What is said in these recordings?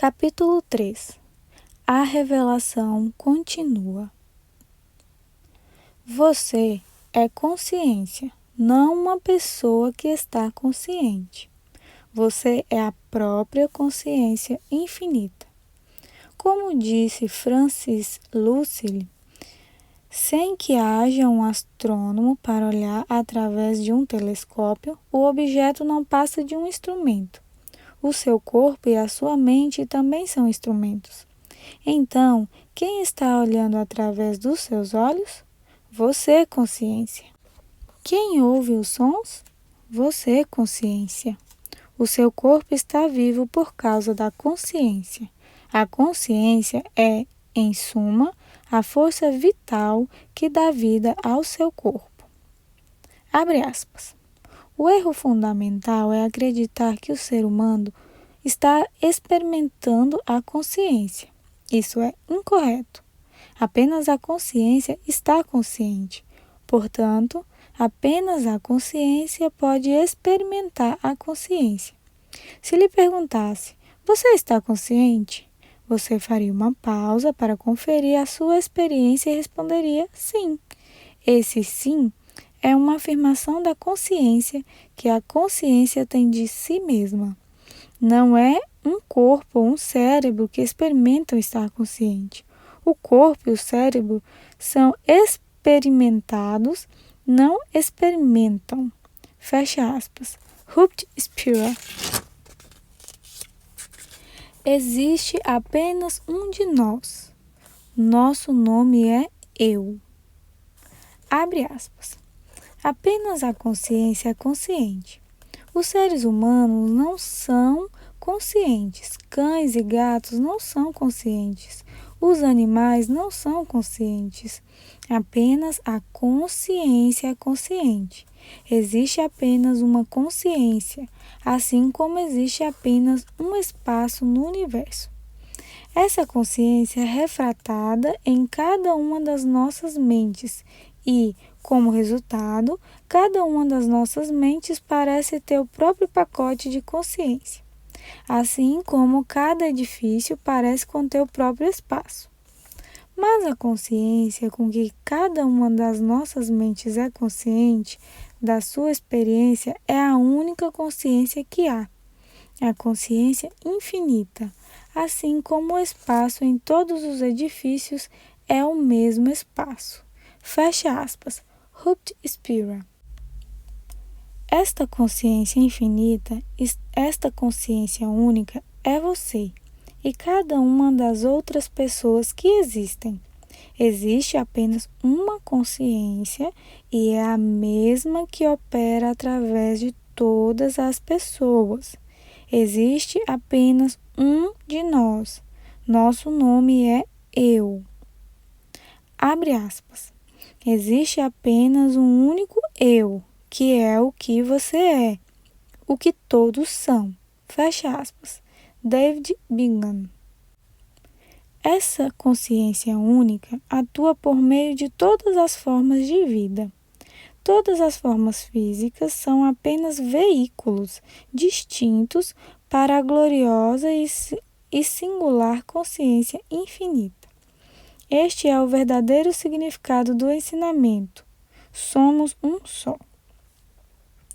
Capítulo 3. A revelação continua. Você é consciência, não uma pessoa que está consciente. Você é a própria consciência infinita. Como disse Francis Lucille, sem que haja um astrônomo para olhar através de um telescópio, o objeto não passa de um instrumento. O seu corpo e a sua mente também são instrumentos. Então, quem está olhando através dos seus olhos? Você, consciência. Quem ouve os sons? Você, consciência. O seu corpo está vivo por causa da consciência. A consciência é, em suma, a força vital que dá vida ao seu corpo. Abre aspas. O erro fundamental é acreditar que o ser humano está experimentando a consciência. Isso é incorreto. Apenas a consciência está consciente. Portanto, apenas a consciência pode experimentar a consciência. Se lhe perguntasse, você está consciente? Você faria uma pausa para conferir a sua experiência e responderia sim. Esse sim é uma afirmação da consciência que a consciência tem de si mesma. Não é um corpo ou um cérebro que experimentam estar consciente. O corpo e o cérebro são experimentados, não experimentam. Fecha aspas. Rupt Spira. Existe apenas um de nós. Nosso nome é eu. Abre aspas. Apenas a consciência é consciente. Os seres humanos não são conscientes. Cães e gatos não são conscientes. Os animais não são conscientes. Apenas a consciência é consciente. Existe apenas uma consciência, assim como existe apenas um espaço no universo. Essa consciência é refratada em cada uma das nossas mentes e, como resultado, cada uma das nossas mentes parece ter o próprio pacote de consciência, assim como cada edifício parece conter o próprio espaço. Mas a consciência com que cada uma das nossas mentes é consciente da sua experiência é a única consciência que há, a consciência infinita, assim como o espaço em todos os edifícios é o mesmo espaço. Fecha aspas. Rupt Spira. Esta consciência infinita, esta consciência única é você e cada uma das outras pessoas que existem. Existe apenas uma consciência e é a mesma que opera através de todas as pessoas. Existe apenas um de nós. Nosso nome é eu. Abre aspas. Existe apenas um único eu, que é o que você é, o que todos são. Fecha aspas. David Bingham. Essa consciência única atua por meio de todas as formas de vida. Todas as formas físicas são apenas veículos distintos para a gloriosa e singular consciência infinita. Este é o verdadeiro significado do ensinamento. Somos um só.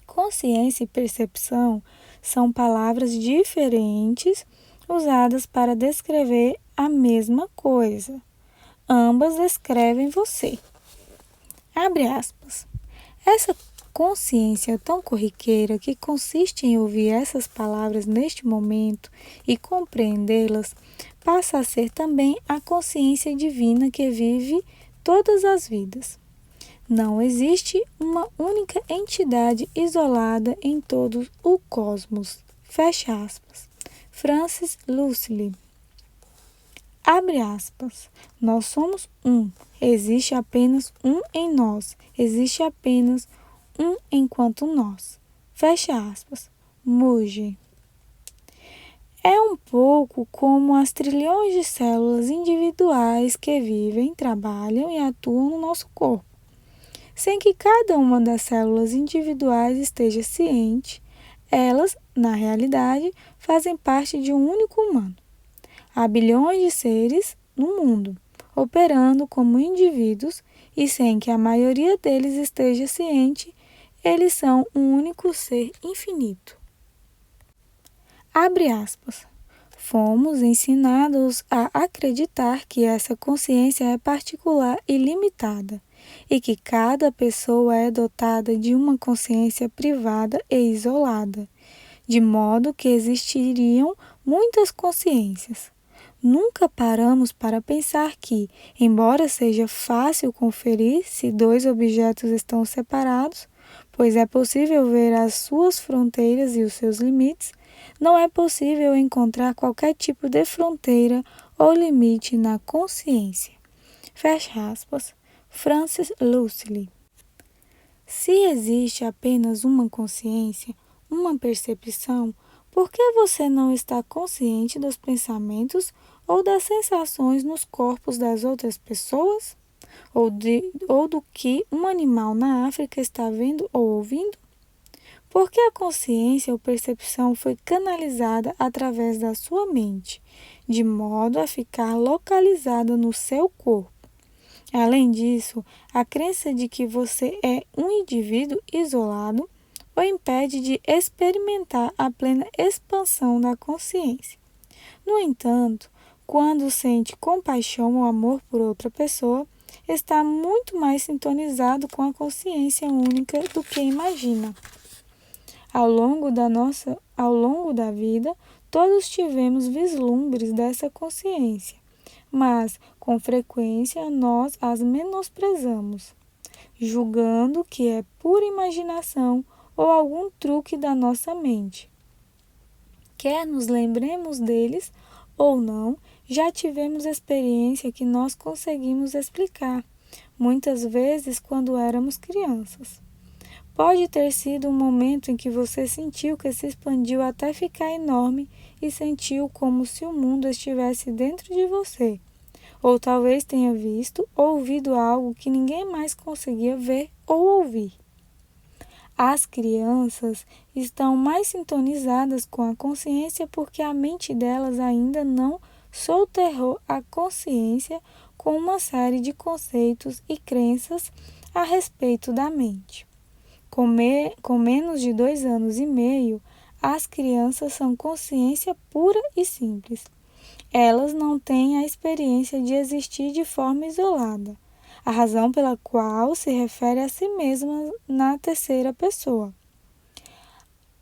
Consciência e percepção são palavras diferentes usadas para descrever a mesma coisa. Ambas descrevem você. Abre aspas. Essa consciência tão corriqueira que consiste em ouvir essas palavras neste momento e compreendê-las passa a ser também a consciência divina que vive todas as vidas. Não existe uma única entidade isolada em todo o cosmos. Fecha aspas. Francis Lucille. Abre aspas. Nós somos um. Existe apenas um em nós. Existe apenas um enquanto nós. Fecha aspas. Muge. É um pouco como as trilhões de células individuais que vivem, trabalham e atuam no nosso corpo. Sem que cada uma das células individuais esteja ciente, elas, na realidade, fazem parte de um único humano. Há bilhões de seres no mundo, operando como indivíduos e sem que a maioria deles esteja ciente, eles são um único ser infinito. Abre aspas. Fomos ensinados a acreditar que essa consciência é particular e limitada, e que cada pessoa é dotada de uma consciência privada e isolada, de modo que existiriam muitas consciências. Nunca paramos para pensar que, embora seja fácil conferir se dois objetos estão separados, pois é possível ver as suas fronteiras e os seus limites, não é possível encontrar qualquer tipo de fronteira ou limite na consciência. Fecha aspas. Francis Lucioli. Se existe apenas uma consciência, uma percepção, por que você não está consciente dos pensamentos ou das sensações nos corpos das outras pessoas? Ou do que um animal na África está vendo ou ouvindo? Porque a consciência ou percepção foi canalizada através da sua mente, de modo a ficar localizada no seu corpo. Além disso, a crença de que você é um indivíduo isolado o impede de experimentar a plena expansão da consciência. No entanto, quando sente compaixão ou amor por outra pessoa, está muito mais sintonizado com a consciência única do que imagina. Ao longo da vida, todos tivemos vislumbres dessa consciência, mas, com frequência, nós as menosprezamos, julgando que é pura imaginação ou algum truque da nossa mente. Quer nos lembremos deles ou não, já tivemos experiência que nós conseguimos explicar, muitas vezes quando éramos crianças. Pode ter sido um momento em que você sentiu que se expandiu até ficar enorme e sentiu como se o mundo estivesse dentro de você. Ou talvez tenha visto ou ouvido algo que ninguém mais conseguia ver ou ouvir. As crianças estão mais sintonizadas com a consciência porque a mente delas ainda não soterrou a consciência com uma série de conceitos e crenças a respeito da mente. Com menos de 2 anos e meio, as crianças são consciência pura e simples. Elas não têm a experiência de existir de forma isolada, a razão pela qual se refere a si mesma na terceira pessoa.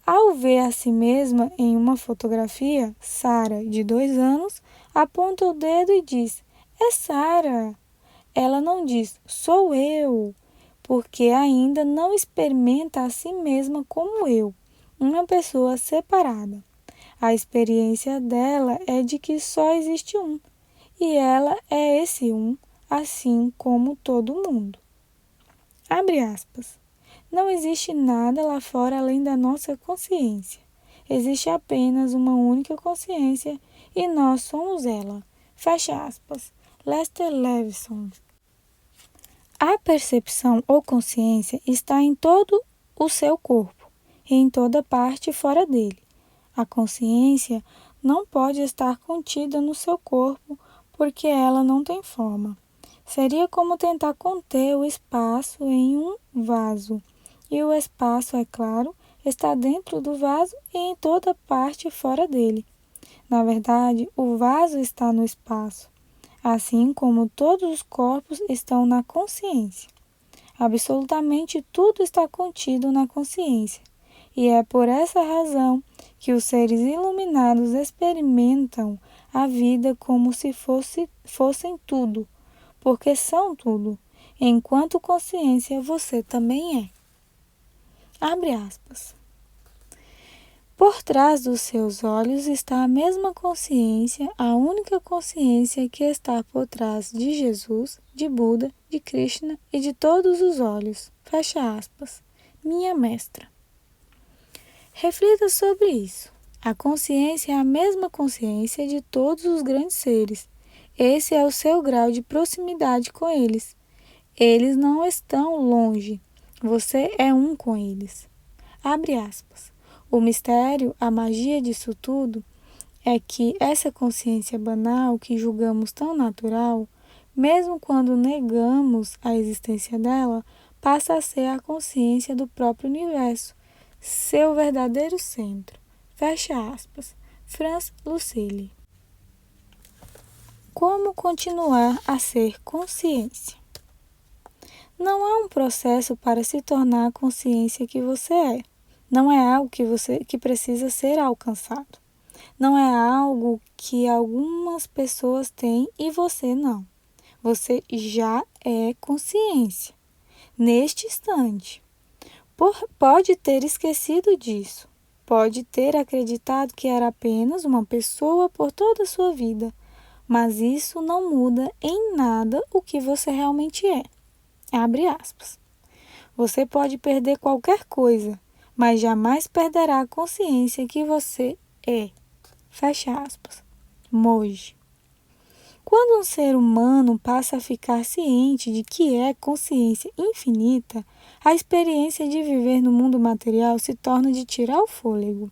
Ao ver a si mesma em uma fotografia, Sara, de 2 anos, aponta o dedo e diz: "É Sara". Ela não diz: "Sou eu", porque ainda não experimenta a si mesma como eu, uma pessoa separada. A experiência dela é de que só existe um, e ela é esse um, assim como todo mundo. Abre aspas. Não existe nada lá fora além da nossa consciência. Existe apenas uma única consciência e nós somos ela. Fecha aspas. Lester Levinson. A percepção ou consciência está em todo o seu corpo e em toda parte fora dele. A consciência não pode estar contida no seu corpo porque ela não tem forma. Seria como tentar conter o espaço em um vaso. E o espaço, é claro, está dentro do vaso e em toda parte fora dele. Na verdade, o vaso está no espaço, assim como todos os corpos estão na consciência. Absolutamente tudo está contido na consciência, e é por essa razão que os seres iluminados experimentam a vida como se fossem tudo, porque são tudo. Enquanto consciência, você também é. Abre aspas. Por trás dos seus olhos está a mesma consciência, a única consciência que está por trás de Jesus, de Buda, de Krishna e de todos os olhos. Fecha aspas. Minha mestra. Reflita sobre isso. A consciência é a mesma consciência de todos os grandes seres. Esse é o seu grau de proximidade com eles. Eles não estão longe. Você é um com eles. Abre aspas. O mistério, a magia disso tudo, é que essa consciência banal que julgamos tão natural, mesmo quando negamos a existência dela, passa a ser a consciência do próprio universo, seu verdadeiro centro. Fecha aspas. Franz Lucille. Como continuar a ser consciência? Não há um processo para se tornar a consciência que você é. Não é algo que precisa ser alcançado. Não é algo que algumas pessoas têm e você não. Você já é consciência. Neste instante. Pode ter esquecido disso. Pode ter acreditado que era apenas uma pessoa por toda a sua vida. Mas isso não muda em nada o que você realmente é. Abre aspas. Você pode perder qualquer coisa, mas jamais perderá a consciência que você é. Fecha aspas. Moji. Quando um ser humano passa a ficar ciente de que é consciência infinita, a experiência de viver no mundo material se torna de tirar o fôlego.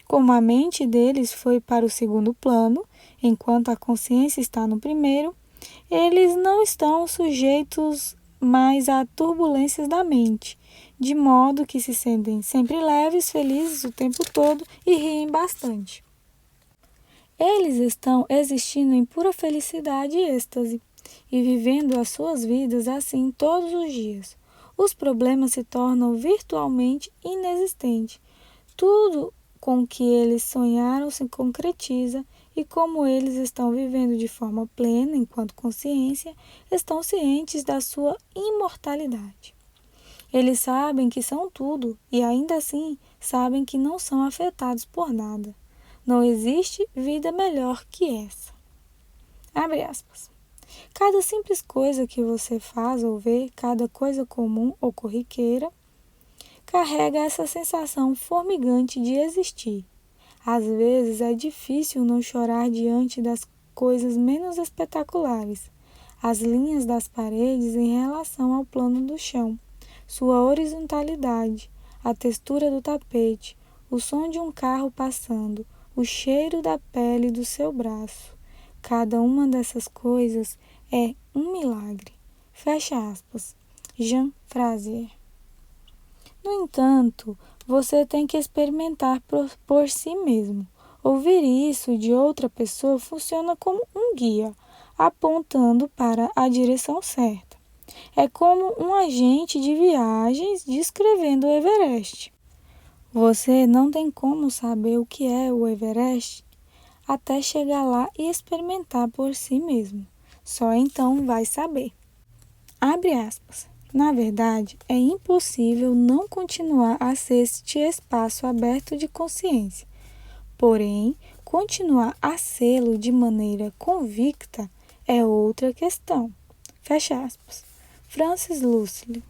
Como a mente deles foi para o segundo plano, enquanto a consciência está no primeiro, eles não estão sujeitos mais a turbulências da mente, de modo que se sentem sempre leves, felizes o tempo todo e riem bastante. Eles estão existindo em pura felicidade e êxtase, e vivendo as suas vidas assim todos os dias. Os problemas se tornam virtualmente inexistentes. Tudo com que eles sonharam se concretiza, e como eles estão vivendo de forma plena enquanto consciência, estão cientes da sua imortalidade. Eles sabem que são tudo e ainda assim sabem que não são afetados por nada. Não existe vida melhor que essa. Abre aspas. Cada simples coisa que você faz ou vê, cada coisa comum ou corriqueira, carrega essa sensação formigante de existir. Às vezes é difícil não chorar diante das coisas menos espetaculares. As linhas das paredes em relação ao plano do chão, sua horizontalidade, a textura do tapete, o som de um carro passando, o cheiro da pele do seu braço. Cada uma dessas coisas é um milagre. Fecha aspas. Jean Fraser. No entanto, você tem que experimentar por si mesmo. Ouvir isso de outra pessoa funciona como um guia, apontando para a direção certa. É como um agente de viagens descrevendo o Everest. Você não tem como saber o que é o Everest até chegar lá e experimentar por si mesmo. Só então vai saber. Abre aspas. Na verdade, é impossível não continuar a ser este espaço aberto de consciência. Porém, continuar a sê-lo de maneira convicta é outra questão. Fecha aspas. Francis Lucille.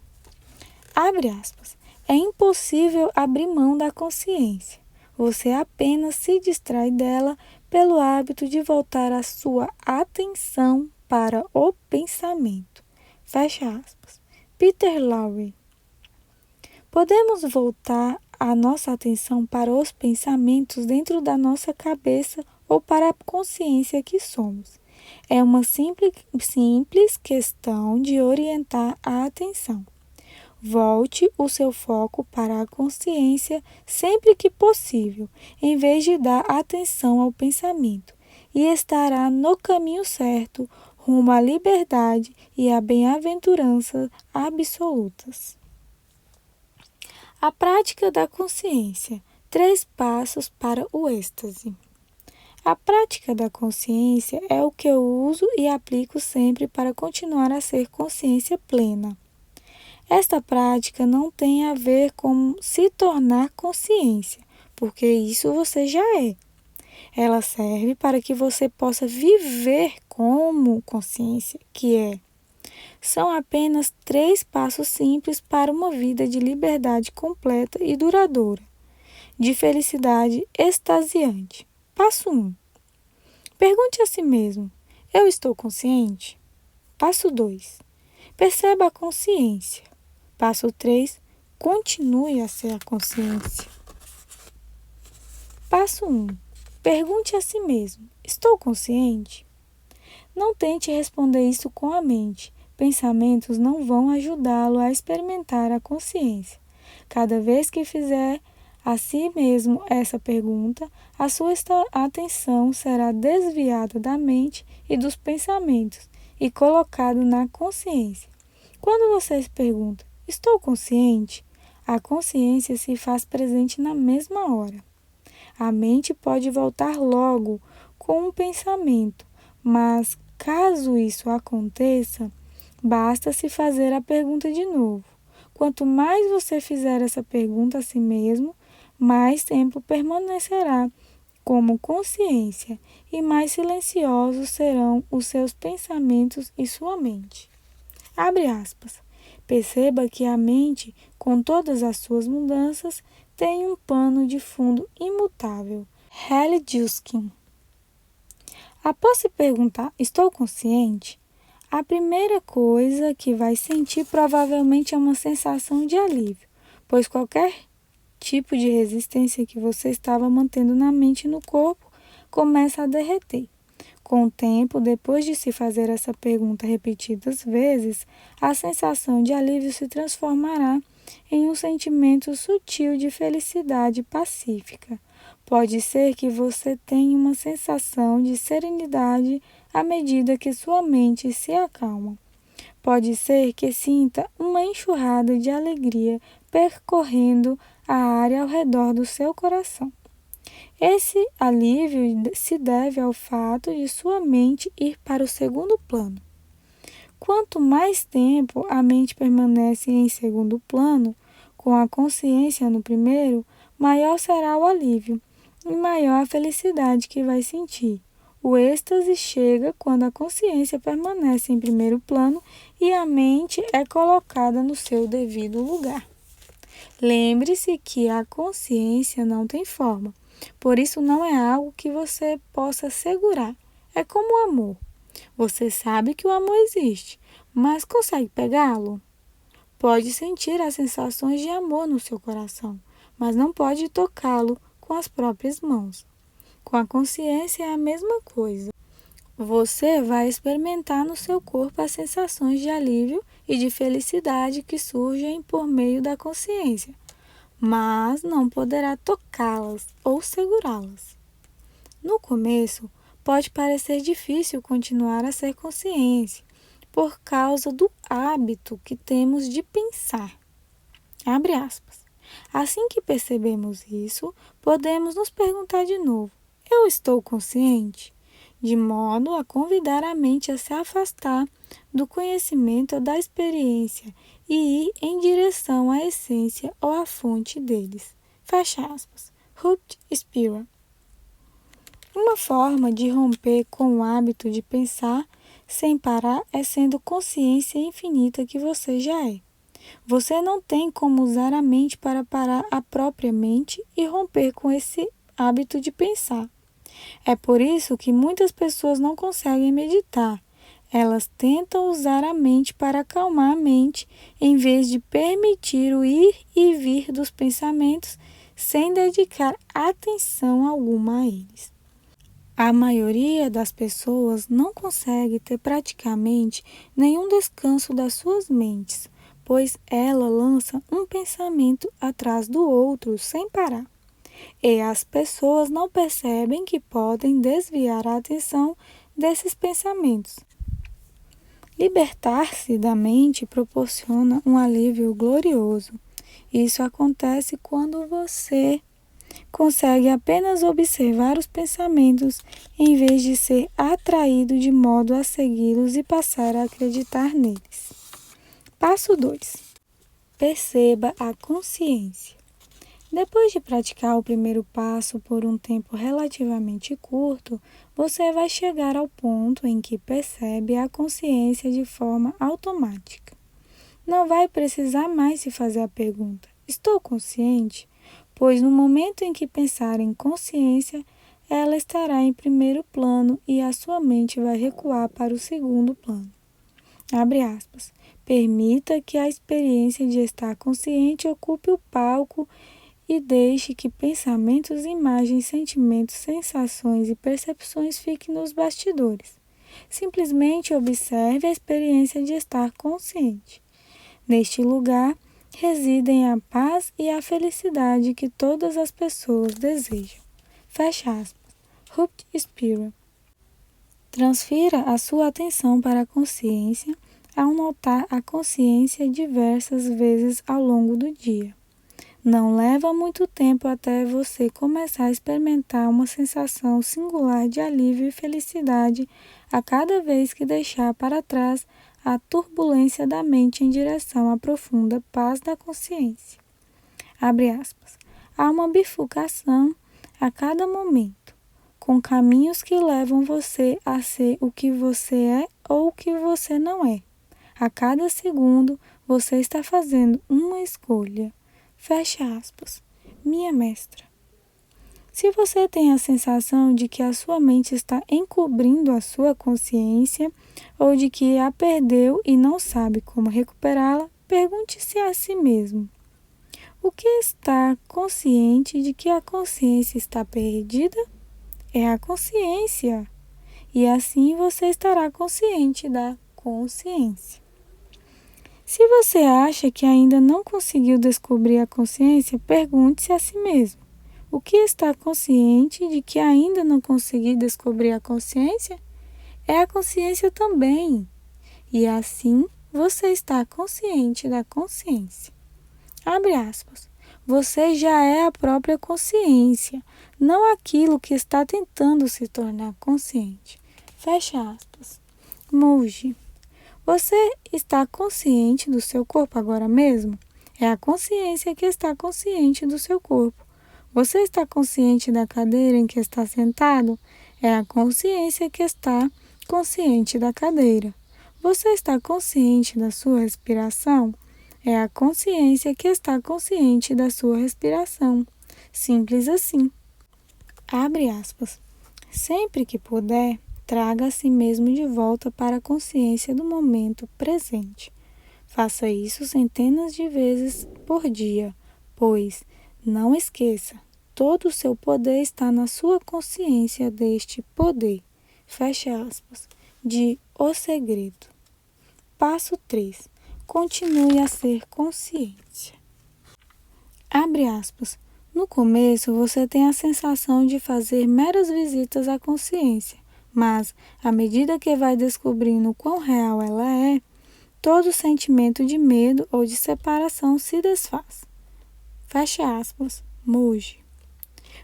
Abre aspas. É impossível abrir mão da consciência. Você apenas se distrai dela pelo hábito de voltar a sua atenção para o pensamento. Fecha aspas. Peter Lowry. Podemos voltar a nossa atenção para os pensamentos dentro da nossa cabeça ou para a consciência que somos. É uma simples questão de orientar a atenção. Volte o seu foco para a consciência sempre que possível, em vez de dar atenção ao pensamento, e estará no caminho certo, rumo à liberdade e à bem-aventurança absolutas. A prática da consciência. 3 passos para o êxtase. A prática da consciência é o que eu uso e aplico sempre para continuar a ser consciência plena. Esta prática não tem a ver com se tornar consciência, porque isso você já é. Ela serve para que você possa viver como consciência, que é. São apenas 3 passos simples para uma vida de liberdade completa e duradoura, de felicidade extasiante. Passo 1. Pergunte a si mesmo: eu estou consciente? Passo 2. Perceba a consciência. Passo 3. Continue a ser a consciência. Passo 1. Pergunte a si mesmo: estou consciente? Não tente responder isso com a mente. Pensamentos não vão ajudá-lo a experimentar a consciência. Cada vez que fizer a si mesmo essa pergunta, a sua atenção será desviada da mente e dos pensamentos e colocado na consciência. Quando você se pergunta: estou consciente? A consciência se faz presente na mesma hora. A mente pode voltar logo com um pensamento, mas caso isso aconteça, basta se fazer a pergunta de novo. Quanto mais você fizer essa pergunta a si mesmo, mais tempo permanecerá como consciência e mais silenciosos serão os seus pensamentos e sua mente. Abre aspas. Perceba que a mente, com todas as suas mudanças, tem um pano de fundo imutável. Helen Juskin. Após se perguntar, estou consciente? A primeira coisa que vai sentir provavelmente é uma sensação de alívio, pois qualquer tipo de resistência que você estava mantendo na mente e no corpo começa a derreter. Com o tempo, depois de se fazer essa pergunta repetidas vezes, a sensação de alívio se transformará em um sentimento sutil de felicidade pacífica. Pode ser que você tenha uma sensação de serenidade à medida que sua mente se acalma. Pode ser que sinta uma enxurrada de alegria percorrendo a área ao redor do seu coração. Esse alívio se deve ao fato de sua mente ir para o segundo plano. Quanto mais tempo a mente permanece em segundo plano, com a consciência no primeiro, maior será o alívio e maior a felicidade que vai sentir. O êxtase chega quando a consciência permanece em primeiro plano e a mente é colocada no seu devido lugar. Lembre-se que a consciência não tem forma, por isso não é algo que você possa segurar. É como o amor. Você sabe que o amor existe, mas consegue pegá-lo? Pode sentir as sensações de amor no seu coração, mas não pode tocá-lo com as próprias mãos. Com a consciência é a mesma coisa. Você vai experimentar no seu corpo as sensações de alívio e de felicidade que surgem por meio da consciência, mas não poderá tocá-las ou segurá-las. No começo, pode parecer difícil continuar a ser consciência por causa do hábito que temos de pensar. Abre aspas. Assim que percebemos isso, podemos nos perguntar de novo: eu estou consciente? De modo a convidar a mente a se afastar do conhecimento ou da experiência e ir em direção à essência ou à fonte deles. Fecha aspas. Ruth Spira. Uma forma de romper com o hábito de pensar sem parar é sendo consciência infinita que você já é. Você não tem como usar a mente para parar a própria mente e romper com esse hábito de pensar. É por isso que muitas pessoas não conseguem meditar. Elas tentam usar a mente para acalmar a mente, em vez de permitir o ir e vir dos pensamentos sem dedicar atenção alguma a eles. A maioria das pessoas não consegue ter praticamente nenhum descanso das suas mentes, pois ela lança um pensamento atrás do outro sem parar. E as pessoas não percebem que podem desviar a atenção desses pensamentos. Libertar-se da mente proporciona um alívio glorioso. Isso acontece quando você consegue apenas observar os pensamentos em vez de ser atraído de modo a segui-los e passar a acreditar neles. Passo 2. Perceba a consciência. Depois de praticar o primeiro passo por um tempo relativamente curto, você vai chegar ao ponto em que percebe a consciência de forma automática. Não vai precisar mais se fazer a pergunta: estou consciente? Pois no momento em que pensar em consciência, ela estará em primeiro plano e a sua mente vai recuar para o segundo plano. Abre aspas. Permita que a experiência de estar consciente ocupe o palco e deixe que pensamentos, imagens, sentimentos, sensações e percepções fiquem nos bastidores. Simplesmente observe a experiência de estar consciente. Neste lugar, residem a paz e a felicidade que todas as pessoas desejam. Fecha aspas. Rupt Spira. Transfira a sua atenção para a consciência ao notar a consciência diversas vezes ao longo do dia. Não leva muito tempo até você começar a experimentar uma sensação singular de alívio e felicidade a cada vez que deixar para trás a turbulência da mente em direção à profunda paz da consciência. Abre aspas. Há uma bifurcação a cada momento, com caminhos que levam você a ser o que você é ou o que você não é. A cada segundo, você está fazendo uma escolha. Fecha aspas. Minha mestra. Se você tem a sensação de que a sua mente está encobrindo a sua consciência ou de que a perdeu e não sabe como recuperá-la, pergunte-se a si mesmo: o que está consciente de que a consciência está perdida? É a consciência. E assim você estará consciente da consciência. Se você acha que ainda não conseguiu descobrir a consciência, pergunte-se a si mesmo: o que está consciente de que ainda não consegui descobrir a consciência? É a consciência também. E assim você está consciente da consciência. Abre aspas. Você já é a própria consciência, não aquilo que está tentando se tornar consciente. Fecha aspas. Muji. Você está consciente do seu corpo agora mesmo? É a consciência que está consciente do seu corpo. Você está consciente da cadeira em que está sentado? É a consciência que está consciente da cadeira. Você está consciente da sua respiração? É a consciência que está consciente da sua respiração. Simples assim. Abre aspas. Sempre que puder, traga a si mesmo de volta para a consciência do momento presente. Faça isso centenas de vezes por dia, pois, não esqueça, todo o seu poder está na sua consciência deste poder. Fecha aspas. De O Segredo. Passo 3. Continue a ser consciência. Abre aspas. No começo, você tem a sensação de fazer meras visitas à consciência, mas, à medida que vai descobrindo quão real ela é, todo sentimento de medo ou de separação se desfaz. Fecha aspas. Muji.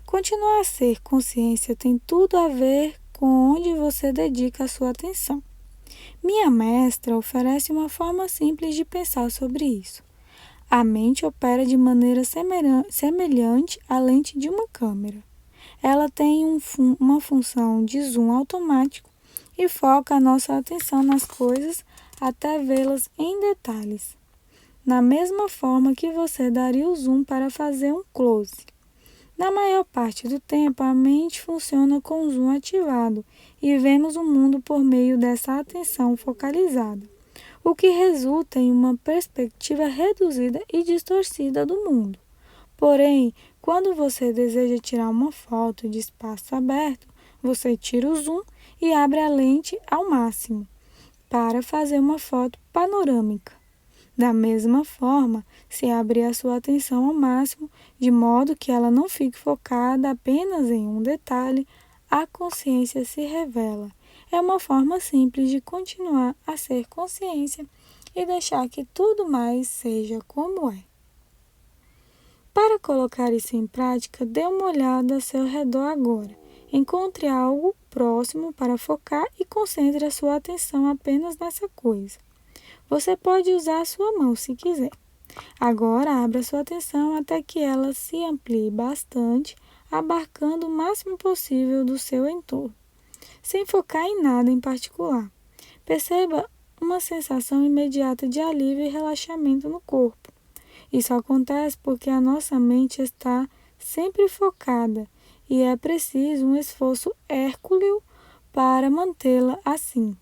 Continuar a ser consciência tem tudo a ver com onde você dedica a sua atenção. Minha mestra oferece uma forma simples de pensar sobre isso. A mente opera de maneira semelhante à lente de uma câmera. Ela tem uma função de zoom automático e foca a nossa atenção nas coisas até vê-las em detalhes. Na mesma forma que você daria o zoom para fazer um close. Na maior parte do tempo, a mente funciona com o zoom ativado e vemos o mundo por meio dessa atenção focalizada, o que resulta em uma perspectiva reduzida e distorcida do mundo. Porém, quando você deseja tirar uma foto de espaço aberto, você tira o zoom e abre a lente ao máximo para fazer uma foto panorâmica. Da mesma forma, se abrir a sua atenção ao máximo, de modo que ela não fique focada apenas em um detalhe, a consciência se revela. É uma forma simples de continuar a ser consciência e deixar que tudo mais seja como é. Para colocar isso em prática, dê uma olhada ao seu redor agora. Encontre algo próximo para focar e concentre a sua atenção apenas nessa coisa. Você pode usar a sua mão se quiser. Agora, abra sua atenção até que ela se amplie bastante, abarcando o máximo possível do seu entorno, sem focar em nada em particular. Perceba uma sensação imediata de alívio e relaxamento no corpo. Isso acontece porque a nossa mente está sempre focada e é preciso um esforço hércules para mantê-la assim.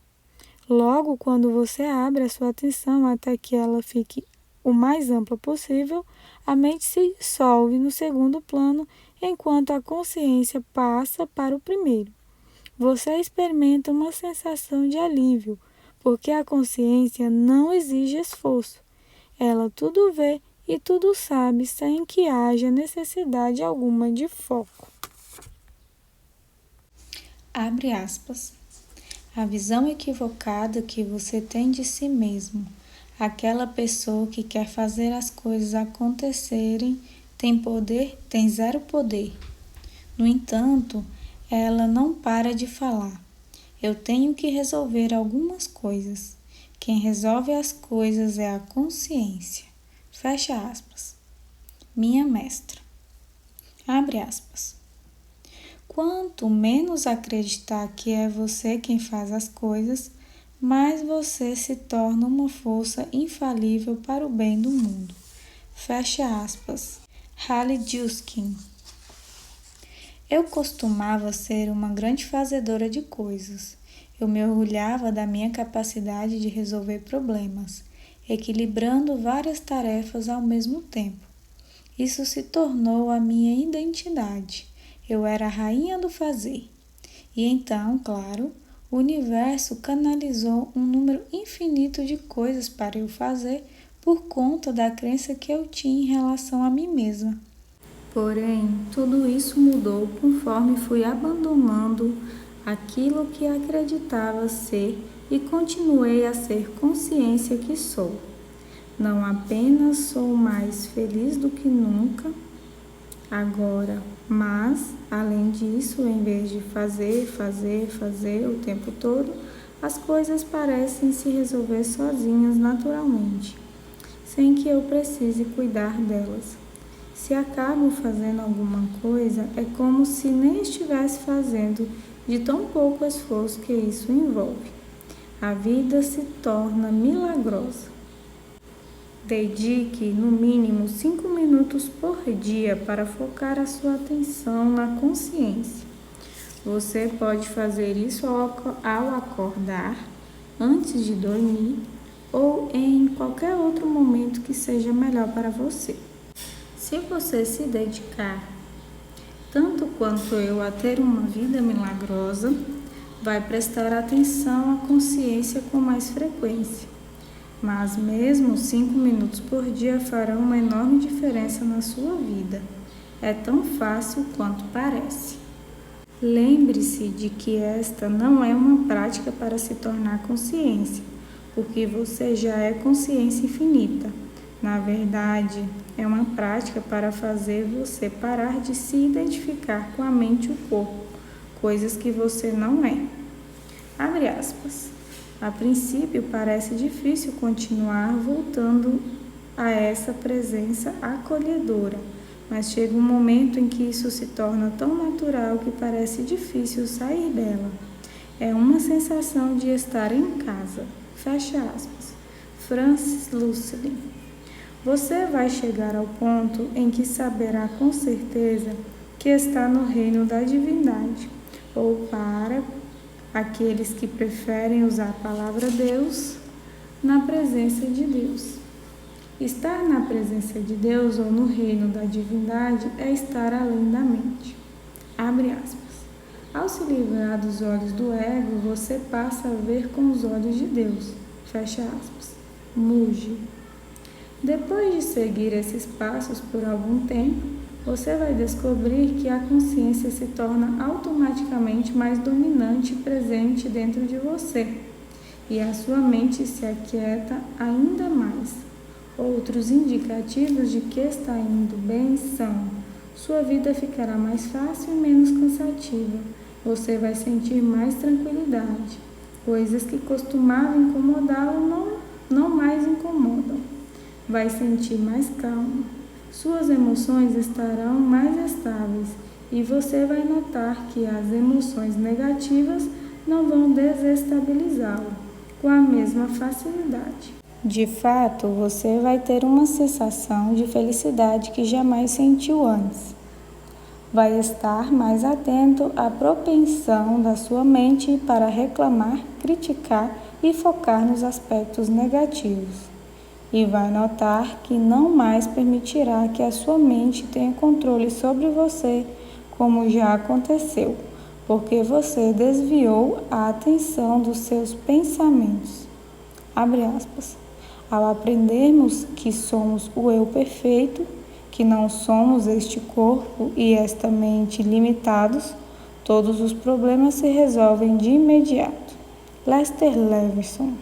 Logo, quando você abre a sua atenção até que ela fique o mais ampla possível, a mente se dissolve no segundo plano, enquanto a consciência passa para o primeiro. Você experimenta uma sensação de alívio, porque a consciência não exige esforço. Ela tudo vê e tudo sabe sem que haja necessidade alguma de foco. Abre aspas. A visão equivocada que você tem de si mesmo, aquela pessoa que quer fazer as coisas acontecerem, tem zero poder. No entanto, ela não para de falar. Eu tenho que resolver algumas coisas. Quem resolve as coisas é a consciência. Fecha aspas. Minha mestra. Abre aspas. Quanto menos acreditar que é você quem faz as coisas, mais você se torna uma força infalível para o bem do mundo. Fecha aspas. Hallie Juskin. Eu costumava ser uma grande fazedora de coisas. Eu me orgulhava da minha capacidade de resolver problemas, equilibrando várias tarefas ao mesmo tempo. Isso se tornou a minha identidade. Eu era a rainha do fazer. E então, claro, o universo canalizou um número infinito de coisas para eu fazer por conta da crença que eu tinha em relação a mim mesma. Porém, tudo isso mudou conforme fui abandonando aquilo que acreditava ser e continuei a ser consciência que sou. Não apenas sou mais feliz do que nunca agora, mas, além disso, em vez de fazer o tempo todo, as coisas parecem se resolver sozinhas naturalmente, sem que eu precise cuidar delas. Se acabo fazendo alguma coisa, é como se nem estivesse fazendo, de tão pouco esforço que isso envolve. A vida se torna milagrosa. Dedique no mínimo 5 minutos por dia para focar a sua atenção na consciência. Você pode fazer isso ao acordar, antes de dormir ou em qualquer outro momento que seja melhor para você. Se você se dedicar, tanto quanto eu, a ter uma vida milagrosa, vai prestar atenção à consciência com mais frequência. Mas mesmo 5 minutos por dia farão uma enorme diferença na sua vida. É tão fácil quanto parece. Lembre-se de que esta não é uma prática para se tornar consciência, porque você já é consciência infinita. Na verdade, é uma prática para fazer você parar de se identificar com a mente e o corpo, coisas que você não é. Abre aspas. A princípio, parece difícil continuar voltando a essa presença acolhedora, mas chega um momento em que isso se torna tão natural que parece difícil sair dela. É uma sensação de estar em casa. Fecha aspas. Francis Lucille. Você vai chegar ao ponto em que saberá com certeza que está no reino da divindade, ou para aqueles que preferem usar a palavra Deus, na presença de Deus. Estar na presença de Deus ou no reino da divindade é estar além da mente. Abre aspas. Ao se livrar dos olhos do ego, você passa a ver com os olhos de Deus. Fecha aspas. Muji. Depois de seguir esses passos por algum tempo, você vai descobrir que a consciência se torna automaticamente mais dominante e presente dentro de você, e a sua mente se aquieta ainda mais. Outros indicativos de que está indo bem são: sua vida ficará mais fácil e menos cansativa, você vai sentir mais tranquilidade, coisas que costumavam incomodá-lo não mais incomodam, vai sentir mais calma. Suas emoções estarão mais estáveis e você vai notar que as emoções negativas não vão desestabilizá-lo com a mesma facilidade. De fato, você vai ter uma sensação de felicidade que jamais sentiu antes. Vai estar mais atento à propensão da sua mente para reclamar, criticar e focar nos aspectos negativos. e vai notar que não mais permitirá que a sua mente tenha controle sobre você, como já aconteceu, porque você desviou a atenção dos seus pensamentos. Abre aspas. Ao aprendermos que somos o eu perfeito, que não somos este corpo e esta mente limitados, todos os problemas se resolvem de imediato. Lester Levinson.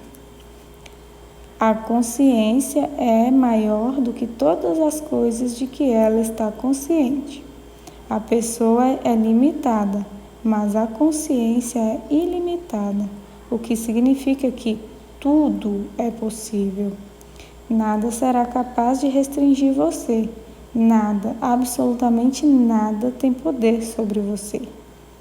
A consciência é maior do que todas as coisas de que ela está consciente. A pessoa é limitada, mas a consciência é ilimitada, o que significa que tudo é possível. Nada será capaz de restringir você. Nada, absolutamente nada, tem poder sobre você.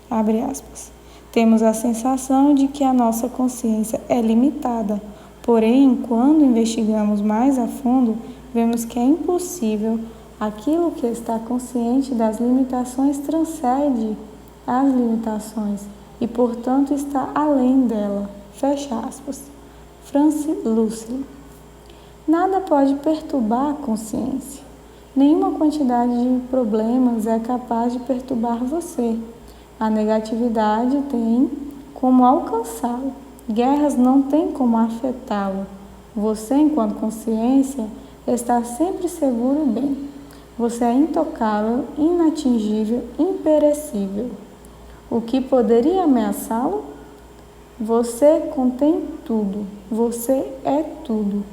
Abre aspas. Temos a sensação de que a nossa consciência é limitada, porém, quando investigamos mais a fundo, vemos que é impossível. Aquilo que está consciente das limitações transcende as limitações e, portanto, está além dela. Fecha aspas. Francis Lucian. Nada pode perturbar a consciência. Nenhuma quantidade de problemas é capaz de perturbar você. A negatividade tem como alcançá-lo. Guerras não têm como afetá-lo. Você, enquanto consciência, está sempre seguro e bem. Você é intocável, inatingível, imperecível. O que poderia ameaçá-lo? Você contém tudo. Você é tudo.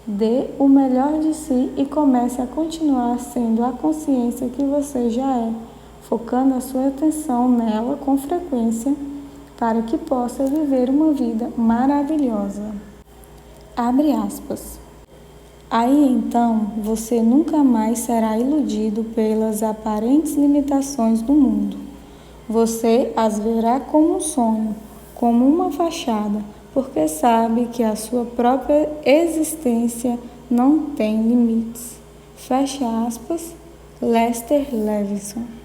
Dê o melhor de si e comece a continuar sendo a consciência que você já é, focando a sua atenção nela com frequência para que possa viver uma vida maravilhosa. Abre aspas. Aí então você nunca mais será iludido pelas aparentes limitações do mundo. Você as verá como um sonho, como uma fachada, porque sabe que a sua própria existência não tem limites. Fecha aspas, Lester Levinson.